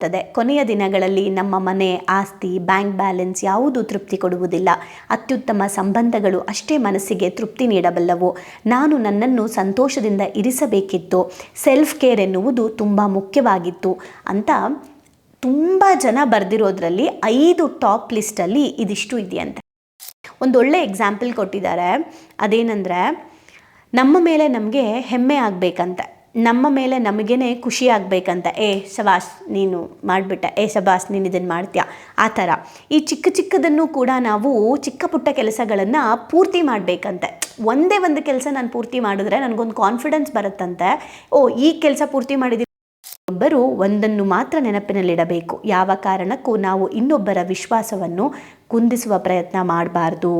ಕೊಡುತ್ತದೆ. ಕೊನೆಯ ದಿನಗಳಲ್ಲಿ ನಮ್ಮ ಮನೆ, ಆಸ್ತಿ, ಬ್ಯಾಂಕ್ ಬ್ಯಾಲೆನ್ಸ್ ಯಾವುದೂ ತೃಪ್ತಿ ಕೊಡುವುದಿಲ್ಲ. ಅತ್ಯುತ್ತಮ ಸಂಬಂಧಗಳು ಅಷ್ಟೇ ಮನಸ್ಸಿಗೆ ತೃಪ್ತಿ ನೀಡಬಲ್ಲವು. ನಾನು ನನ್ನನ್ನು ಸಂತೋಷದಿಂದ ಇರಿಸಬೇಕಿತ್ತು. ಸೆಲ್ಫ್ ಕೇರ್ ಎನ್ನುವುದು ತುಂಬ ಮುಖ್ಯವಾಗಿತ್ತು ಅಂತ ತುಂಬ ಜನ ಬರೆದಿರೋದ್ರಲ್ಲಿ 5 ಟಾಪ್ ಲಿಸ್ಟಲ್ಲಿ ಇದಿಷ್ಟು ಇದೆಯಂತೆ. ಒಂದೊಳ್ಳೆ ಎಕ್ಸಾಂಪಲ್ ಕೊಟ್ಟಿದ್ದಾರೆ. ಅದೇನೆಂದರೆ, ನಮ್ಮ ಮೇಲೆ ನಮಗೆ ಹೆಮ್ಮೆ ಆಗಬೇಕಂತೆ, ನಮ್ಮ ಮೇಲೆ ನಮಗೇ ಖುಷಿ ಆಗಬೇಕಂತ. ಶಬಾಸ್ ನೀನು ಮಾಡಿಬಿಟ್ಟೆ, ಶಬಾಸ್ ನೀನು ಇದನ್ನು ಮಾಡ್ತೀಯಾ, ಆ ಥರ. ಈ ಚಿಕ್ಕ ಚಿಕ್ಕದನ್ನು ಕೂಡ ನಾವು ಚಿಕ್ಕ ಪುಟ್ಟ ಕೆಲಸಗಳನ್ನು ಪೂರ್ತಿ ಮಾಡಬೇಕಂತೆ. ಒಂದೇ ಒಂದು ಕೆಲಸ ನಾನು ಪೂರ್ತಿ ಮಾಡಿದ್ರೆ ನನಗೊಂದು ಕಾನ್ಫಿಡೆನ್ಸ್ ಬರುತ್ತಂತೆ. ಈ ಕೆಲಸ ಪೂರ್ತಿ ಮಾಡಿದ್ದೀನಿ. ಒಬ್ಬರು ಒಂದನ್ನು ಮಾತ್ರ ನೆನಪಿನಲ್ಲಿಡಬೇಕು, ಯಾವ ಕಾರಣಕ್ಕೂ ನಾವು ಇನ್ನೊಬ್ಬರ ವಿಶ್ವಾಸವನ್ನು ಕುಂದಿಸುವ ಪ್ರಯತ್ನ ಮಾಡಬಾರ್ದು.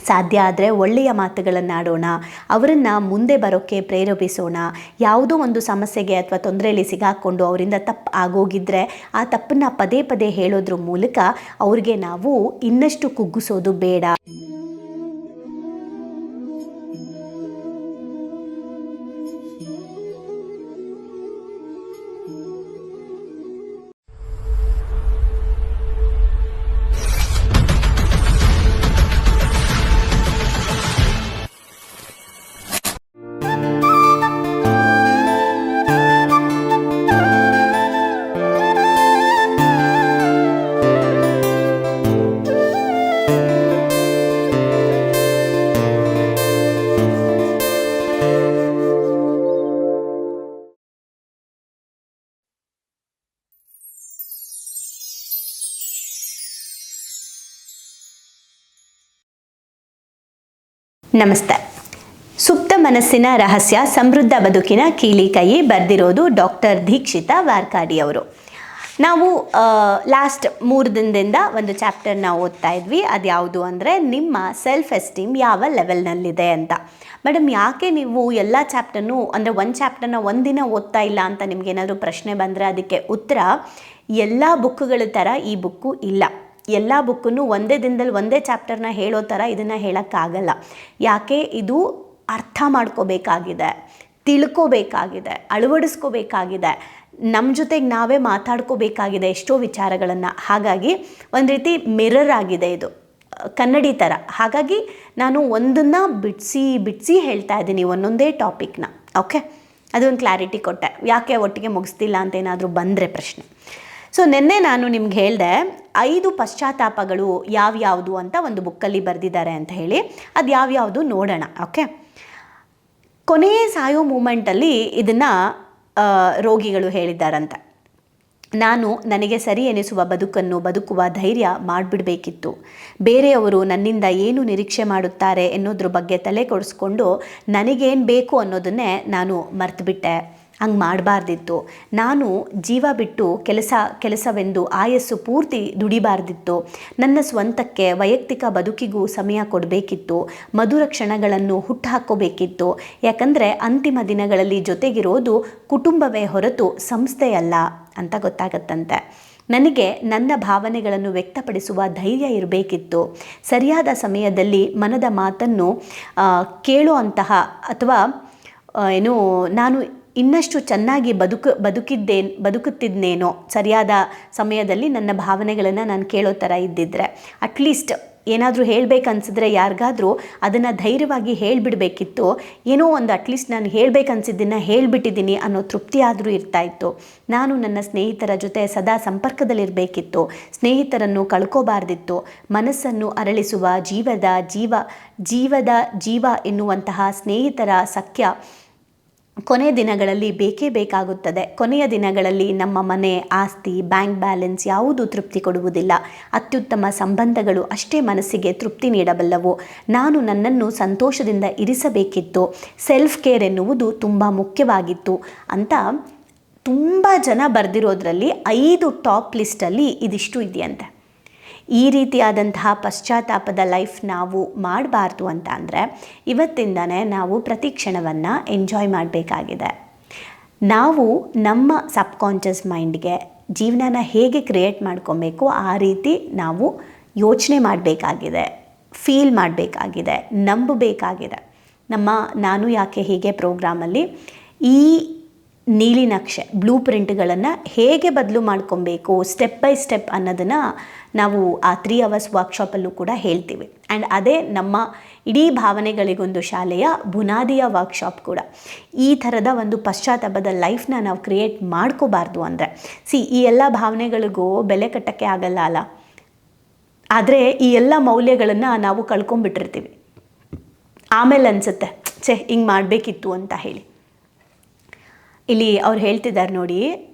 ಸಾಧ್ಯ ಆದರೆ ಒಳ್ಳೆಯ ಮಾತುಗಳನ್ನಾಡೋಣ, ಅವರನ್ನು ಮುಂದೆ ಬರೋಕ್ಕೆ ಪ್ರೇರೇಪಿಸೋಣ. ಯಾವುದೋ ಒಂದು ಸಮಸ್ಯೆಗೆ ಅಥವಾ ತೊಂದರೆಯಲ್ಲಿ ಸಿಗಾಕ್ಕೊಂಡು ಅವರಿಂದ ತಪ್ಪು ಆಗೋಗಿದ್ದರೆ ಆ ತಪ್ಪನ್ನು ಪದೇ ಪದೇ ಹೇಳೋದ್ರ ಮೂಲಕ ಅವ್ರಿಗೆ ನಾವು ಇನ್ನಷ್ಟು ಕುಗ್ಗಿಸೋದು ಬೇಡ. ನಮಸ್ತೆ. ಸುಪ್ತ ಮನಸ್ಸಿನ ರಹಸ್ಯ, ಸಮೃದ್ಧ ಬದುಕಿನ ಕೀಲಿಕೈ ಬರೆದಿರೋದು ಡಾಕ್ಟರ್ ದೀಕ್ಷಿತಾ ವಾರ್ಕಾಡಿ ಅವರು. ನಾವು ಲಾಸ್ಟ್ 3 ದಿನದಿಂದ ಒಂದು ಚಾಪ್ಟರ್ನ ಓದ್ತಾ ಇದ್ವಿ. ಅದು ಯಾವುದು ಅಂದರೆ, ನಿಮ್ಮ ಸೆಲ್ಫ್ ಎಸ್ಟೀಮ್ ಯಾವ ಲೆವೆಲ್ನಲ್ಲಿದೆ ಅಂತ. ಮೇಡಮ್, ಯಾಕೆ ನೀವು ಎಲ್ಲ ಚಾಪ್ಟರ್ನು ಅಂದರೆ ಒಂದು ಚಾಪ್ಟರ್ನ ಒಂದಿನ ಓದ್ತಾ ಇಲ್ಲ ಅಂತ ನಿಮಗೇನಾದರೂ ಪ್ರಶ್ನೆ ಬಂದರೆ ಅದಕ್ಕೆ ಉತ್ತರ, ಎಲ್ಲ ಬುಕ್ಗಳ ಥರ ಈ ಬುಕ್ಕು ಇಲ್ಲ. ಎಲ್ಲ ಬುಕ್ಕನ್ನು ಒಂದೇ ದಿನದಲ್ಲಿ ಒಂದೇ ಚಾಪ್ಟರ್ನ ಹೇಳೋ ಥರ ಇದನ್ನು ಹೇಳೋಕ್ಕಾಗಲ್ಲ. ಯಾಕೆ, ಇದು ಅರ್ಥ ಮಾಡ್ಕೋಬೇಕಾಗಿದೆ, ತಿಳ್ಕೋಬೇಕಾಗಿದೆ, ಅಳವಡಿಸ್ಕೋಬೇಕಾಗಿದೆ, ನಮ್ಮ ಜೊತೆಗೆ ನಾವೇ ಮಾತಾಡ್ಕೋಬೇಕಾಗಿದೆ ಎಷ್ಟೋ ವಿಚಾರಗಳನ್ನು. ಹಾಗಾಗಿ ಒಂದು ರೀತಿ ಮಿರರ್ ಆಗಿದೆ ಇದು, ಕನ್ನಡಿ ಥರ. ಹಾಗಾಗಿ ನಾನು ಒಂದನ್ನು ಬಿಡಿಸಿ ಹೇಳ್ತಾ ಇದ್ದೀನಿ, ಒಂದೊಂದೇ ಟಾಪಿಕ್ನ. ಓಕೆ, ಅದೊಂದು ಕ್ಲಾರಿಟಿ ಕೊಟ್ಟೆ. ಯಾಕೆ ಒಟ್ಟಿಗೆ ಮುಗಿಸ್ತಿಲ್ಲ ಅಂತ ಏನಾದರೂ ಬಂದರೆ ಪ್ರಶ್ನೆ. ಸೊ ನಿನ್ನೆ ನಾನು ನಿಮ್ಗೆ ಹೇಳಿದೆ 5 ಪಶ್ಚಾತ್ತಾಪಗಳು ಯಾವ್ಯಾವುದು ಅಂತ ಒಂದು ಬುಕ್ಕಲ್ಲಿ ಬರೆದಿದ್ದಾರೆ ಅಂತ ಹೇಳಿ. ಅದು ಯಾವ್ಯಾವುದು ನೋಡೋಣ. ಓಕೆ, ಕೊನೆಯ ಸಾಯೋ ಮೂಮೆಂಟಲ್ಲಿ ಇದನ್ನು ರೋಗಿಗಳು ಹೇಳಿದ್ದಾರಂತೆ. ನಾನು ನನಗೆ ಸರಿ ಎನಿಸುವ ಬದುಕನ್ನು ಬದುಕುವ ಧೈರ್ಯ ಮಾಡಿಬಿಡಬೇಕಿತ್ತು. ಬೇರೆಯವರು ನನ್ನಿಂದ ಏನು ನಿರೀಕ್ಷೆ ಮಾಡುತ್ತಾರೆ ಎನ್ನೋದ್ರ ಬಗ್ಗೆ ತಲೆ ಕೊಡಿಸ್ಕೊಂಡು ನನಗೇನು ಬೇಕು ಅನ್ನೋದನ್ನೇ ನಾನು ಮರ್ತುಬಿಟ್ಟೆ. ಹಂಗೆ ಮಾಡಬಾರ್ದಿತ್ತು. ನಾನು ಜೀವ ಬಿಟ್ಟು ಕೆಲಸವೆಂದು ಆಯಸ್ಸು ಪೂರ್ತಿ ದುಡಿಬಾರ್ದಿತ್ತು. ನನ್ನ ಸ್ವಂತಕ್ಕೆ, ವೈಯಕ್ತಿಕ ಬದುಕಿಗೂ ಸಮಯ ಕೊಡಬೇಕಿತ್ತು. ಮಧುರ ಕ್ಷಣಗಳನ್ನು ಹುಟ್ಟುಹಾಕೋಬೇಕಿತ್ತು. ಯಾಕಂದರೆ ಅಂತಿಮ ದಿನಗಳಲ್ಲಿ ಜೊತೆಗಿರೋದು ಕುಟುಂಬವೇ ಹೊರತು ಸಂಸ್ಥೆಯಲ್ಲ ಅಂತ ಗೊತ್ತಾಗತ್ತಂತೆ. ನನಗೆ ನನ್ನ ಭಾವನೆಗಳನ್ನು ವ್ಯಕ್ತಪಡಿಸುವ ಧೈರ್ಯ ಇರಬೇಕಿತ್ತು. ಸರಿಯಾದ ಸಮಯದಲ್ಲಿ ಮನದ ಮಾತನ್ನು ಕೇಳುವಂತಹ ಅಥವಾ ನಾನು ಇನ್ನಷ್ಟು ಚೆನ್ನಾಗಿ ಬದುಕುತ್ತಿದ್ದೇನೋ, ಸರಿಯಾದ ಸಮಯದಲ್ಲಿ ನನ್ನ ಭಾವನೆಗಳನ್ನು ನಾನು ಕೇಳೋ ಥರ ಇದ್ದಿದ್ರೆ. ಅಟ್ಲೀಸ್ಟ್ ಏನಾದರೂ ಹೇಳಬೇಕನ್ಸಿದ್ರೆ ಯಾರಿಗಾದರೂ ಅದನ್ನು ಧೈರ್ಯವಾಗಿ ಹೇಳಿಬಿಡಬೇಕಿತ್ತು. ಏನೋ ಒಂದು ಅಟ್ಲೀಸ್ಟ್ ನಾನು ಹೇಳಬೇಕನ್ಸಿದ್ದನ್ನು ಹೇಳಿಬಿಟ್ಟಿದ್ದೀನಿ ಅನ್ನೋ ತೃಪ್ತಿ ಆದರೂ ಇರ್ತಾಯಿತ್ತು. ನಾನು ನನ್ನ ಸ್ನೇಹಿತರ ಜೊತೆ ಸದಾ ಸಂಪರ್ಕದಲ್ಲಿರಬೇಕಿತ್ತು. ಸ್ನೇಹಿತರನ್ನು ಕಳ್ಕೋಬಾರ್ದಿತ್ತು. ಮನಸ್ಸನ್ನು ಅರಳಿಸುವ ಜೀವ ಎನ್ನುವಂತಹ ಸ್ನೇಹಿತರ ಸಖ್ಯ ಕೊನೆಯ ದಿನಗಳಲ್ಲಿ ಬೇಕೇ ಬೇಕಾಗುತ್ತದೆ. ಕೊನೆಯ ದಿನಗಳಲ್ಲಿ ನಮ್ಮ ಮನೆ, ಆಸ್ತಿ, ಬ್ಯಾಂಕ್ ಬ್ಯಾಲೆನ್ಸ್ ಯಾವುದೂ ತೃಪ್ತಿ ಕೊಡುವುದಿಲ್ಲ. ಅತ್ಯುತ್ತಮ ಸಂಬಂಧಗಳು ಅಷ್ಟೇ ಮನಸ್ಸಿಗೆ ತೃಪ್ತಿ ನೀಡಬಲ್ಲವು. ನಾನು ನನ್ನನ್ನು ಸಂತೋಷದಿಂದ ಇರಿಸಬೇಕಿತ್ತು. ಸೆಲ್ಫ್ ಕೇರ್ ಎನ್ನುವುದು ತುಂಬ ಮುಖ್ಯವಾಗಿತ್ತು ಅಂತ ತುಂಬ ಜನ ಬರೆದಿರೋದ್ರಲ್ಲಿ 5 ಟಾಪ್ ಲಿಸ್ಟಲ್ಲಿ ಇದಿಷ್ಟು ಇದೆಯಂತೆ. ಈ ರೀತಿಯಾದಂತಹ ಪಶ್ಚಾತ್ತಾಪದ ಲೈಫ್ ನಾವು ಮಾಡಬಾರ್ದು ಅಂತ ಅಂದರೆ ಇವತ್ತಿಂದನೇ ನಾವು ಪ್ರತಿ ಕ್ಷಣವನ್ನು ಎಂಜಾಯ್ ಮಾಡಬೇಕಾಗಿದೆ. ನಾವು ನಮ್ಮ ಸಬ್ಕಾನ್ಷಿಯಸ್ ಮೈಂಡ್ಗೆ ಜೀವನನ ಹೇಗೆ ಕ್ರಿಯೇಟ್ ಮಾಡ್ಕೊಬೇಕು ಆ ರೀತಿ ನಾವು ಯೋಚನೆ ಮಾಡಬೇಕಾಗಿದೆ, ಫೀಲ್ ಮಾಡಬೇಕಾಗಿದೆ, ನಂಬಬೇಕಾಗಿದೆ. ನಾನು ಯಾಕೆ ಹೀಗೆ ಪ್ರೋಗ್ರಾಮಲ್ಲಿ ಈ ನೀಲಿ ನಕ್ಷೆ ಬ್ಲೂ ಪ್ರಿಂಟ್ಗಳನ್ನು ಹೇಗೆ ಬದಲು ಮಾಡ್ಕೊಬೇಕು ಸ್ಟೆಪ್ ಬೈ ಸ್ಟೆಪ್ ಅನ್ನೋದನ್ನು ನಾವು ಆ 3 ಅವರ್ಸ್ ವರ್ಕ್ಶಾಪಲ್ಲೂ ಕೂಡ ಹೇಳ್ತೀವಿ. ಆ್ಯಂಡ್ ಅದೇ ನಮ್ಮ ಇಡೀ ಭಾವನೆಗಳಿಗೊಂದು ಶಾಲೆಯ ಬುನಾದಿಯ ವರ್ಕ್ಶಾಪ್ ಕೂಡ. ಈ ಥರದ ಒಂದು ಪಶ್ಚಾತ್ತಾಪದ ಲೈಫ್ನ ನಾವು ಕ್ರಿಯೇಟ್ ಮಾಡ್ಕೋಬಾರ್ದು ಅಂದರೆ ಈ ಎಲ್ಲ ಭಾವನೆಗಳಿಗೂ ಬೆಲೆ ಕಟ್ಟೋಕ್ಕೆ ಆಗಲ್ಲ ಅಲ್ಲ. ಆದರೆ ಈ ಎಲ್ಲ ಮೌಲ್ಯಗಳನ್ನು ನಾವು ಕಳ್ಕೊಂಡ್ಬಿಟ್ಟಿರ್ತೀವಿ. ಆಮೇಲೆ ಅನಿಸುತ್ತೆ ಹಿಂಗೆ ಮಾಡಬೇಕಿತ್ತು ಅಂತ ಹೇಳಿ. ಇಲ್ಲಿ ಅವ್ರು ಹೇಳ್ತಿದ್ದಾರೆ ನೋಡಿ,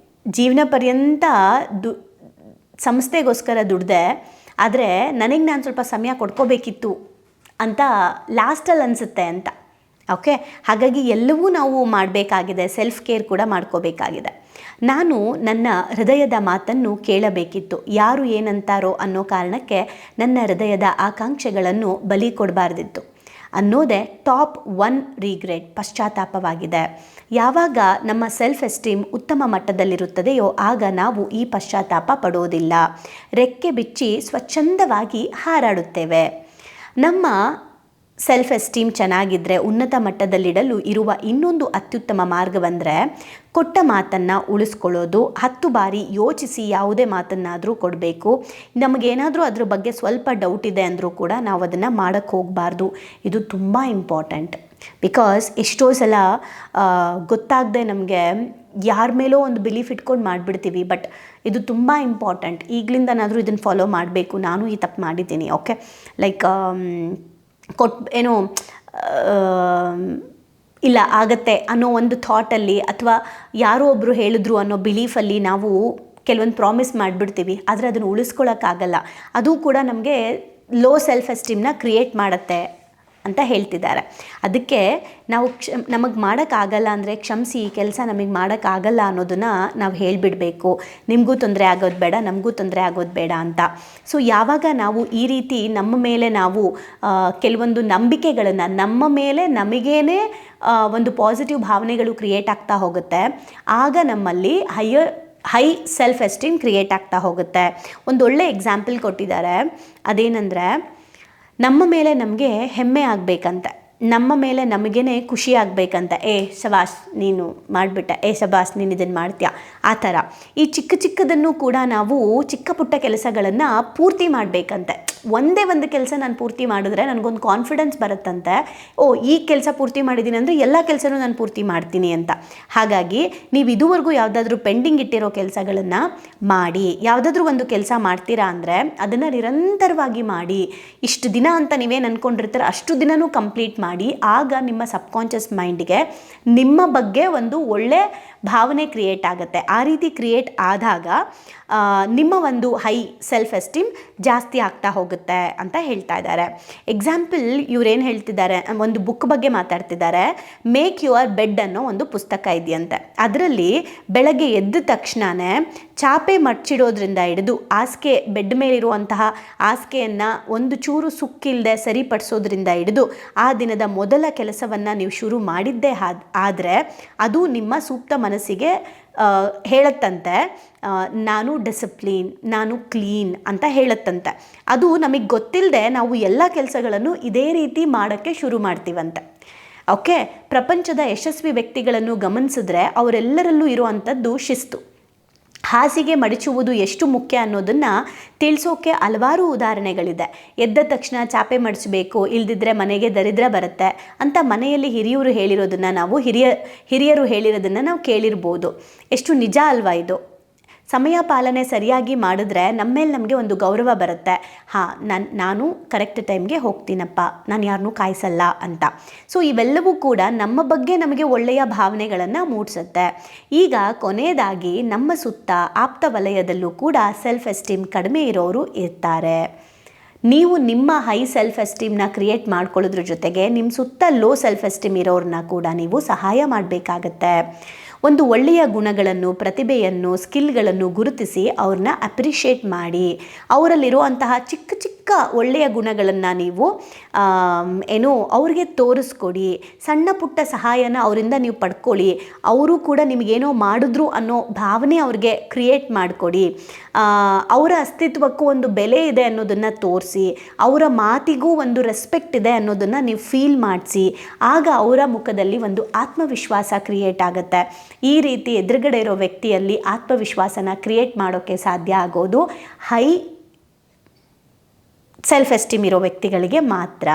ಜೀವನ ಪರ್ಯಂತ ಸಂಸ್ಥೆಗೋಸ್ಕರ ದುಡ್ದೆ, ಆದರೆ ನನಗೆ ನಾನು ಸ್ವಲ್ಪ ಸಮಯ ಕೊಡ್ಕೋಬೇಕಿತ್ತು ಅಂತ ಲಾಸ್ಟಲ್ಲಿ ಅನಿಸುತ್ತೆ ಅಂತ. ಓಕೆ, ಹಾಗಾಗಿ ಎಲ್ಲವೂ ನಾವು ಮಾಡಬೇಕಾಗಿದೆ, ಸೆಲ್ಫ್ ಕೇರ್ ಕೂಡ ಮಾಡ್ಕೋಬೇಕಾಗಿದೆ. ನಾನು ನನ್ನ ಹೃದಯದ ಮಾತನ್ನು ಕೇಳಬೇಕಿತ್ತು, ಯಾರು ಏನಂತಾರೋ ಅನ್ನೋ ಕಾರಣಕ್ಕೆ ನನ್ನ ಹೃದಯದ ಆಕಾಂಕ್ಷೆಗಳನ್ನು ಬಲಿ ಕೊಡಬಾರ್ದಿತ್ತು ಅನ್ನೋದೇ ಟಾಪ್ 1 ರಿಗ್ರೆಟ್, ಪಶ್ಚಾತ್ತಾಪವಾಗಿದೆ. ಯಾವಾಗ ನಮ್ಮ ಸೆಲ್ಫ್ ಎಸ್ಟೀಮ್ ಉತ್ತಮ ಮಟ್ಟದಲ್ಲಿರುತ್ತದೆಯೋ ಆಗ ನಾವು ಈ ಪಶ್ಚಾತ್ತಾಪ ಪಡೋದಿಲ್ಲ. ರೆಕ್ಕೆ ಬಿಚ್ಚಿ ಸ್ವಚ್ಛಂದವಾಗಿ ಹಾರಾಡುತ್ತೇವೆ. ನಮ್ಮ ಸೆಲ್ಫ್ ಎಸ್ಟೀಮ್ ಚೆನ್ನಾಗಿದ್ದರೆ ಉನ್ನತ ಮಟ್ಟದಲ್ಲಿಡಲು ಇರುವ ಇನ್ನೊಂದು ಅತ್ಯುತ್ತಮ ಮಾರ್ಗವೆಂದರೆ ಕೊಟ್ಟ ಮಾತನ್ನು ಉಳಿಸ್ಕೊಳ್ಳೋದು. 10 ಬಾರಿ ಯೋಚಿಸಿ ಯಾವುದೇ ಮಾತನ್ನಾದರೂ ಕೊಡಬೇಕು. ನಮಗೇನಾದರೂ ಅದ್ರ ಬಗ್ಗೆ ಸ್ವಲ್ಪ ಡೌಟ್ ಇದೆ ಅಂದರೂ ಕೂಡ ನಾವು ಅದನ್ನು ಮಾಡೋಕ್ಕೆ ಹೋಗಬಾರ್ದು. ಇದು ತುಂಬ ಇಂಪಾರ್ಟೆಂಟ್. ಬಿಕಾಸ್ ಎಷ್ಟೋ ಸಲ ಗೊತ್ತಾಗದೆ ನಮಗೆ ಯಾರ ಮೇಲೋ ಒಂದು ಬಿಲೀಫ್ ಇಟ್ಕೊಂಡು ಮಾಡಿಬಿಡ್ತೀವಿ. ಬಟ್ ಇದು ತುಂಬ ಇಂಪಾರ್ಟೆಂಟ್. ಈಗಲಿಂದನಾದರೂ ಇದನ್ನು ಫಾಲೋ ಮಾಡಬೇಕು. ನಾನು ಈ ತಪ್ಪು ಮಾಡಿದ್ದೀನಿ. ಓಕೆ, ಲೈಕ್ ಏನೋ ಇಲ್ಲ ಆಗತ್ತೆ ಅನ್ನೋ ಒಂದು ಥಾಟಲ್ಲಿ, ಅಥವಾ ಯಾರೋ ಒಬ್ಬರು ಹೇಳಿದ್ರು ಅನ್ನೋ ಬಿಲೀಫಲ್ಲಿ ನಾವು ಕೆಲವೊಂದು ಪ್ರಾಮಿಸ್ ಮಾಡಿಬಿಡ್ತೀವಿ. ಆದರೆ ಅದನ್ನು ಉಳಿಸ್ಕೊಳ್ಳೋಕ್ಕಾಗಲ್ಲ. ಅದು ಕೂಡ ನಮಗೆ ಲೋ ಸೆಲ್ಫ್ ಎಸ್ಟೀಮ್ನ ಕ್ರಿಯೇಟ್ ಮಾಡುತ್ತೆ ಅಂತ ಹೇಳ್ತಿದ್ದಾರೆ. ಅದಕ್ಕೆ ನಾವು ನಮಗೆ ಮಾಡೋಕ್ಕಾಗಲ್ಲ ಅಂದರೆ ಕ್ಷಮಿಸಿ, ಈ ಕೆಲಸ ನಮಗೆ ಮಾಡೋಕ್ಕಾಗಲ್ಲ ಅನ್ನೋದನ್ನು ನಾವು ಹೇಳಿಬಿಡಬೇಕು. ನಿಮಗೂ ತೊಂದರೆ ಆಗೋದು ಬೇಡ, ನಮಗೂ ತೊಂದರೆ ಆಗೋದು ಬೇಡ ಅಂತ. ಸೊ ಯಾವಾಗ ನಾವು ಈ ರೀತಿ ನಮ್ಮ ಮೇಲೆ ನಾವು ಕೆಲವೊಂದು ನಂಬಿಕೆಗಳನ್ನು, ನಮ್ಮ ಮೇಲೆ ನಮಗೇನೆ ಒಂದು ಪಾಸಿಟಿವ್ ಭಾವನೆಗಳು ಕ್ರಿಯೇಟ್ ಆಗ್ತಾ ಹೋಗುತ್ತೆ, ಆಗ ನಮ್ಮಲ್ಲಿ ಹೈ ಸೆಲ್ಫ್ ಎಸ್ಟೀಮ್ ಕ್ರಿಯೇಟ್ ಆಗ್ತಾ ಹೋಗುತ್ತೆ. ಒಂದು ಒಳ್ಳೆ ಎಕ್ಸಾಂಪಲ್ ಕೊಟ್ಟಿದ್ದಾರೆ. ಅದೇನೆಂದರೆ, ನಮ್ಮ ಮೇಲೆ ನಮಗೆ ಹೆಮ್ಮೆ ಆಗಬೇಕಂತೆ, ನಮ್ಮ ಮೇಲೆ ನಮಗೇ ಖುಷಿ ಆಗಬೇಕಂತ. ಶಬಾಸ್ ನೀನು ಮಾಡಿಬಿಟ್ಟೆ, ಶಬಾಸ್ ನೀನು ಇದನ್ನು ಮಾಡ್ತೀಯಾ, ಆ ಥರ. ಈ ಚಿಕ್ಕ ಚಿಕ್ಕದನ್ನು ಕೂಡ ನಾವು ಚಿಕ್ಕ ಪುಟ್ಟ ಕೆಲಸಗಳನ್ನು ಪೂರ್ತಿ ಮಾಡಬೇಕಂತೆ. ಒಂದೇ ಒಂದು ಕೆಲಸ ನಾನು ಪೂರ್ತಿ ಮಾಡಿದ್ರೆ ನನಗೊಂದು ಕಾನ್ಫಿಡೆನ್ಸ್ ಬರುತ್ತಂತೆ. ಈ ಕೆಲಸ ಪೂರ್ತಿ ಮಾಡಿದ್ದೀನಿ ಅಂದರೆ ಎಲ್ಲ ಕೆಲಸನೂ ನಾನು ಪೂರ್ತಿ ಮಾಡ್ತೀನಿ ಅಂತ. ಹಾಗಾಗಿ ನೀವು ಇದುವರೆಗೂ ಯಾವುದಾದ್ರೂ ಪೆಂಡಿಂಗ್ ಇಟ್ಟಿರೋ ಕೆಲಸಗಳನ್ನು ಮಾಡಿ. ಯಾವುದಾದ್ರೂ ಒಂದು ಕೆಲಸ ಮಾಡ್ತೀರಾ ಅಂದರೆ ಅದನ್ನು ನಿರಂತರವಾಗಿ ಮಾಡಿ. ಇಷ್ಟು ದಿನ ಅಂತ ನೀವೇನು ಅಂದ್ಕೊಂಡಿರ್ತೀರ ಅಷ್ಟು ದಿನವೂ ಕಂಪ್ಲೀಟ್ ಮಾಡಿ. ಆಗ ನಿಮ್ಮ ಸಬ್ಕಾನ್ಷಿಯಸ್ ಮೈಂಡ್ಗೆ ನಿಮ್ಮ ಬಗ್ಗೆ ಒಂದು ಒಳ್ಳೆ ಭಾವನೆ ಕ್ರಿಯೇಟ್ ಆಗುತ್ತೆ. ಆ ರೀತಿ ಕ್ರಿಯೇಟ್ ಆದಾಗ ನಿಮ್ಮ ಒಂದು ಹೈ ಸೆಲ್ಫ್ ಎಸ್ಟೀಮ್ ಜಾಸ್ತಿ ಆಗ್ತಾ ಹೋಗುತ್ತೆ ಅಂತ ಹೇಳ್ತಾ ಇದ್ದಾರೆ. ಎಕ್ಸಾಂಪಲ್ ಇವ್ರೇನು ಹೇಳ್ತಿದ್ದಾರೆ, ಒಂದು ಬುಕ್ ಬಗ್ಗೆ ಮಾತಾಡ್ತಿದ್ದಾರೆ. ಮೇಕ್ ಯುವರ್ ಬೆಡ್ ಅನ್ನೋ ಒಂದು ಪುಸ್ತಕ ಇದೆಯಂತೆ. ಅದರಲ್ಲಿ ಬೆಳಗ್ಗೆ ಎದ್ದ ತಕ್ಷಣವೇ ಚಾಪೆ ಮಡ್ಚಿಡೋದ್ರಿಂದ ಹಿಡಿದು ಹಾಸಿಗೆ, ಬೆಡ್ ಮೇಲಿರುವಂತಹ ಹಾಸಿಗೆಯನ್ನು ಒಂದು ಚೂರು ಸುಕ್ಕಿಲ್ಲದೆ ಸರಿಪಡಿಸೋದ್ರಿಂದ ಹಿಡಿದು ಆ ದಿನದ ಮೊದಲ ಕೆಲಸವನ್ನು ನೀವು ಶುರು ಮಾಡಿದ್ದೇ ಆದರೆ ಅದು ನಿಮ್ಮ ಸೂಕ್ತ ಮನಸ್ಸಿಗೆ ಹೇಳುತ್ತಂತೆ, ನಾನು ಡಿಸಿಪ್ಲಿನ್, ನಾನು ಕ್ಲೀನ್ ಅಂತ ಹೇಳುತ್ತಂತೆ. ಅದು ನಮಗೆ ಗೊತ್ತಿಲ್ಲದೆ ನಾವು ಎಲ್ಲ ಕೆಲಸಗಳನ್ನು ಇದೇ ರೀತಿ ಮಾಡೋಕ್ಕೆ ಶುರು ಮಾಡ್ತೀವಂತೆ. ಓಕೆ, ಪ್ರಪಂಚದ ಯಶಸ್ವಿ ವ್ಯಕ್ತಿಗಳನ್ನು ಗಮನಿಸಿದ್ರೆ ಅವರೆಲ್ಲರಲ್ಲೂ ಇರುವಂಥದ್ದು ಶಿಸ್ತು. ಹಾಸಿಗೆ ಮಡಚುವುದು ಎಷ್ಟು ಮುಖ್ಯ ಅನ್ನೋದನ್ನು ತಿಳಿಸೋಕೆ ಹಲವಾರು ಉದಾಹರಣೆಗಳಿದೆ. ಎದ್ದ ತಕ್ಷಣ ಚಾಪೆ ಮಡಚಬೇಕು, ಇಲ್ದಿದ್ರೆ ಮನೆಗೆ ದರಿದ್ರ ಬರುತ್ತೆ ಅಂತ ಮನೆಯಲ್ಲಿ ಹಿರಿಯರು ಹೇಳಿರೋದನ್ನು ಹಿರಿಯರು ಹೇಳಿರೋದನ್ನು ನಾವು ಕೇಳಿರ್ಬೋದು. ಎಷ್ಟು ನಿಜ ಅಲ್ವಾ ಇದು? ಸಮಯ ಪಾಲನೆ ಸರಿಯಾಗಿ ಮಾಡಿದ್ರೆ ನಮ್ಮ ಮೇಲೆ ನಮಗೆ ಒಂದು ಗೌರವ ಬರುತ್ತೆ. ನಾನು ಕರೆಕ್ಟ್ ಟೈಮ್ಗೆ ಹೋಗ್ತೀನಪ್ಪ, ನಾನು ಯಾರನ್ನೂ ಕಾಯಿಸಲ್ಲ ಅಂತ. ಸೊ ಇವೆಲ್ಲವೂ ಕೂಡ ನಮ್ಮ ಬಗ್ಗೆ ನಮಗೆ ಒಳ್ಳೆಯ ಭಾವನೆಗಳನ್ನು ಮೂಡಿಸುತ್ತೆ. ಈಗ ಕೊನೆಯದಾಗಿ ನಮ್ಮ ಸುತ್ತ ಆಪ್ತ ವಲಯದಲ್ಲೂ ಕೂಡ ಸೆಲ್ಫ್ ಎಸ್ಟೀಮ್ ಕಡಿಮೆ ಇರೋರು ಇರ್ತಾರೆ. ನೀವು ನಿಮ್ಮ ಹೈ ಸೆಲ್ಫ್ ಎಸ್ಟೀಮ್ನ ಕ್ರಿಯೇಟ್ ಮಾಡ್ಕೊಳ್ಳೋದ್ರ ಜೊತೆಗೆ ನಿಮ್ಮ ಸುತ್ತ ಲೋ ಸೆಲ್ಫ್ ಎಸ್ಟೀಮ್ ಇರೋರನ್ನ ಕೂಡ ನೀವು ಸಹಾಯ ಮಾಡಬೇಕಾಗತ್ತೆ. ಒಂದು ಒಳ್ಳೆಯ ಗುಣಗಳನ್ನು, ಪ್ರತಿಭೆಯನ್ನು, ಸ್ಕಿಲ್ಗಳನ್ನು ಗುರುತಿಸಿ ಅವ್ರನ್ನ ಅಪ್ರಿಷಿಯೇಟ್ ಮಾಡಿ. ಅವರಲ್ಲಿರುವಂತಹ ಚಿಕ್ಕ ಚಿಕ್ಕ ಒಳ್ಳೆಯ ಗುಣಗಳನ್ನು ನೀವು ಅವ್ರಿಗೆ ತೋರಿಸ್ಕೊಡಿ. ಸಣ್ಣ ಪುಟ್ಟ ಸಹಾಯನ ಅವರಿಂದ ನೀವು ಪಡ್ಕೊಳ್ಳಿ. ಅವರು ಕೂಡ ನಿಮಗೇನೋ ಮಾಡಿದ್ರು ಅನ್ನೋ ಭಾವನೆ ಅವ್ರಿಗೆ ಕ್ರಿಯೇಟ್ ಮಾಡಿಕೊಡಿ. ಅವರ ಅಸ್ತಿತ್ವಕ್ಕೂ ಒಂದು ಬೆಲೆ ಇದೆ ಅನ್ನೋದನ್ನು ತೋರಿಸಿ, ಅವರ ಮಾತಿಗೂ ಒಂದು ರೆಸ್ಪೆಕ್ಟ್ ಇದೆ ಅನ್ನೋದನ್ನು ನೀವು ಫೀಲ್ ಮಾಡಿಸಿ. ಆಗ ಅವರ ಮುಖದಲ್ಲಿ ಒಂದು ಆತ್ಮವಿಶ್ವಾಸ ಕ್ರಿಯೇಟ್ ಆಗುತ್ತೆ. ಈ ರೀತಿ ಎದುರುಗಡೆ ಇರೋ ವ್ಯಕ್ತಿಯಲ್ಲಿ ಆತ್ಮವಿಶ್ವಾಸನ ಕ್ರಿಯೇಟ್ ಮಾಡೋಕ್ಕೆ ಸಾಧ್ಯ ಆಗೋದು ಹೈ ಸೆಲ್ಫ್ ಎಸ್ಟೀಮ್ ಇರೋ ವ್ಯಕ್ತಿಗಳಿಗೆ ಮಾತ್ರ.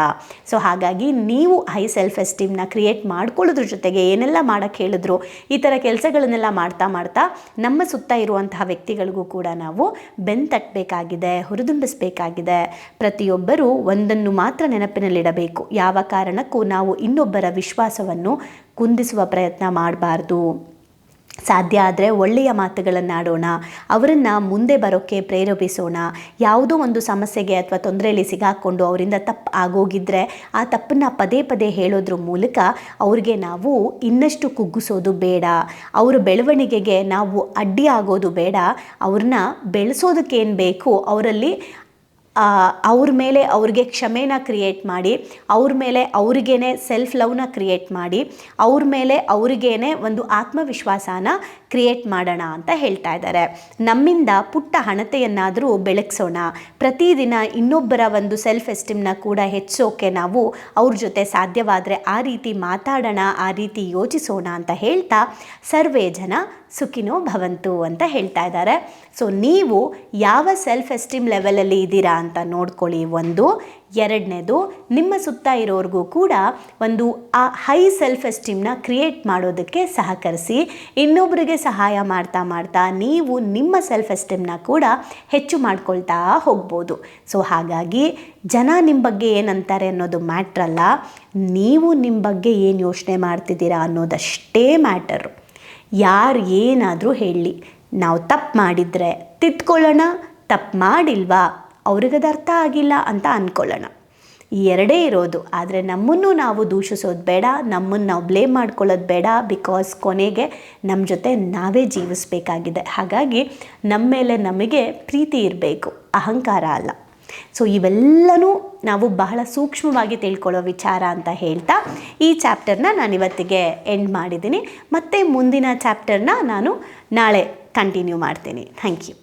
ಸೊ ಹಾಗಾಗಿ ನೀವು ಹೈ ಸೆಲ್ಫ್ ಎಸ್ಟೀಮ್ನ ಕ್ರಿಯೇಟ್ ಮಾಡ್ಕೊಳ್ಳೋದ್ರ ಜೊತೆಗೆ ಏನೆಲ್ಲ ಮಾಡೋಕ್ಕೆ ಹೇಳಿದ್ರು ಈ ಥರ ಕೆಲಸಗಳನ್ನೆಲ್ಲ ಮಾಡ್ತಾ ಮಾಡ್ತಾ ನಮ್ಮ ಸುತ್ತ ಇರುವಂತಹ ವ್ಯಕ್ತಿಗಳಿಗೂ ಕೂಡ ನಾವು ಬೆಂತಟ್ಟಬೇಕಾಗಿದೆ, ಹುರಿದುಂಬಿಸಬೇಕಾಗಿದೆ. ಪ್ರತಿಯೊಬ್ಬರೂ ಒಂದನ್ನು ಮಾತ್ರ ನೆನಪಿನಲ್ಲಿಡಬೇಕು, ಯಾವ ಕಾರಣಕ್ಕೂ ನಾವು ಇನ್ನೊಬ್ಬರ ವಿಶ್ವಾಸವನ್ನು ಕುಂದಿಸುವ ಪ್ರಯತ್ನ ಮಾಡಬಾರ್ದು. ಸಾಧ್ಯ ಆದರೆ ಒಳ್ಳೆಯ ಮಾತುಗಳನ್ನಾಡೋಣ, ಅವರನ್ನು ಮುಂದೆ ಬರೋಕ್ಕೆ ಪ್ರೇರೇಪಿಸೋಣ. ಯಾವುದೋ ಒಂದು ಸಮಸ್ಯೆಗೆ ಅಥವಾ ತೊಂದರೆಯಲ್ಲಿ ಸಿಗಾಕ್ಕೊಂಡು ಅವರಿಂದ ತಪ್ಪು ಆಗೋಗಿದ್ದರೆ ಆ ತಪ್ಪನ್ನು ಪದೇ ಪದೇ ಹೇಳೋದ್ರ ಮೂಲಕ ಅವ್ರಿಗೆ ನಾವು ಇನ್ನಷ್ಟು ಕುಗ್ಗಿಸೋದು ಬೇಡ, ಅವರ ಬೆಳವಣಿಗೆಗೆ ನಾವು ಅಡ್ಡಿ ಆಗೋದು ಬೇಡ. ಅವ್ರನ್ನ ಬೆಳೆಸೋದಕ್ಕೇನು ಬೇಕು ಅವರಲ್ಲಿ ಅವ್ರ ಮೇಲೆ ಅವ್ರಿಗೆ ಕ್ಷಮೆನ ಕ್ರಿಯೇಟ್ ಮಾಡಿ, ಅವ್ರ ಮೇಲೆ ಅವ್ರಿಗೇನೆ ಸೆಲ್ಫ್ ಲವ್ನ ಕ್ರಿಯೇಟ್ ಮಾಡಿ, ಅವ್ರ ಮೇಲೆ ಅವ್ರಿಗೇನೆ ಒಂದು ಆತ್ಮವಿಶ್ವಾಸನ ಕ್ರಿಯೇಟ್ ಮಾಡೋಣ ಅಂತ ಹೇಳ್ತಾ ಇದ್ದಾರೆ. ನಮ್ಮಿಂದ ಪುಟ್ಟ ಹಣತೆಯನ್ನಾದರೂ ಬೆಳಗಿಸೋಣ. ಪ್ರತಿದಿನ ಇನ್ನೊಬ್ಬರ ಒಂದು ಸೆಲ್ಫ್ ಎಸ್ಟೀಮ್ನ ಕೂಡ ಹೆಚ್ಚೋಕೆ ನಾವು ಅವ್ರ ಜೊತೆ ಸಾಧ್ಯವಾದರೆ ಆ ರೀತಿ ಮಾತಾಡೋಣ, ಆ ರೀತಿ ಯೋಚಿಸೋಣ ಅಂತ ಹೇಳ್ತಾ ಸರ್ವೇ ಜನ ಸುಖಿನೋ ಭವಂತು ಅಂತ ಹೇಳ್ತಾ ಇದ್ದಾರೆ. ಸೊ ನೀವು ಯಾವ ಸೆಲ್ಫ್ ಎಸ್ಟೀಮ್ ಲೆವೆಲಲ್ಲಿ ಇದ್ದೀರಾ ಅಂತ ನೋಡ್ಕೊಳ್ಳಿ. ಒಂದು, ಎರಡನೇದು, ನಿಮ್ಮ ಸುತ್ತ ಇರೋರಿಗೂ ಕೂಡ ಒಂದು ಆ ಹೈ ಸೆಲ್ಫ್ ಎಸ್ಟೀಮ್ನ ಕ್ರಿಯೇಟ್ ಮಾಡೋದಕ್ಕೆ ಸಹಕರಿಸಿ. ಇನ್ನೊಬ್ಬರಿಗೆ ಸಹಾಯ ಮಾಡ್ತಾ ಮಾಡ್ತಾ ನೀವು ನಿಮ್ಮ ಸೆಲ್ಫ್ ಎಸ್ಟೀಮ್ನ ಕೂಡ ಹೆಚ್ಚು ಮಾಡ್ಕೊಳ್ತಾ ಹೋಗ್ಬೋದು. ಸೊ ಹಾಗಾಗಿ ಜನ ನಿಮ್ಮ ಬಗ್ಗೆ ಏನಂತಾರೆ ಅನ್ನೋದು ಮ್ಯಾಟ್ರಲ್ಲ, ನೀವು ನಿಮ್ಮ ಬಗ್ಗೆ ಏನು ಯೋಚನೆ ಮಾಡ್ತಿದ್ದೀರಾ ಅನ್ನೋದಷ್ಟೇ ಮ್ಯಾಟರು. ಯಾರು ಏನಾದರೂ ಹೇಳಲಿ, ನಾವು ತಪ್ಪು ಮಾಡಿದರೆ ತಿದ್ಕೊಳ್ಳೋಣ, ತಪ್ಪು ಮಾಡಿಲ್ವಾ ಅವ್ರಿಗದು ಅರ್ಥ ಆಗಿಲ್ಲ ಅಂತ ಅಂದ್ಕೊಳ್ಳೋಣ. ಈ ಎರಡೇ ಇರೋದು. ಆದರೆ ನಮ್ಮನ್ನು ನಾವು ದೂಷಿಸೋದು ಬೇಡ, ನಮ್ಮನ್ನು ನಾವು ಬ್ಲೇಮ್ ಮಾಡ್ಕೊಳ್ಳೋದು ಬೇಡ. ಬಿಕಾಸ್ ಕೊನೆಗೆ ನಮ್ಮ ಜೊತೆ ನಾವೇ ಜೀವಿಸಬೇಕಾಗಿದೆ. ಹಾಗಾಗಿ ನಮ್ಮ ಮೇಲೆ ನಮಗೆ ಪ್ರೀತಿ ಇರಬೇಕು, ಅಹಂಕಾರ ಅಲ್ಲ. ಸೊ ಇವೆಲ್ಲನೂ ನಾವು ಬಹಳ ಸೂಕ್ಷ್ಮವಾಗಿ ತಿಳ್ಕೊಳ್ಳೋ ವಿಚಾರ ಅಂತ ಹೇಳ್ತಾ ಈ ಚಾಪ್ಟರ್ನ ನಾನು ಇವತ್ತಿಗೆ ಎಂಡ್ ಮಾಡಿದ್ದೀನಿ. ಮತ್ತು ಮುಂದಿನ ಚಾಪ್ಟರ್ನ ನಾನು ನಾಳೆ ಕಂಟಿನ್ಯೂ ಮಾಡ್ತೀನಿ. Thank you.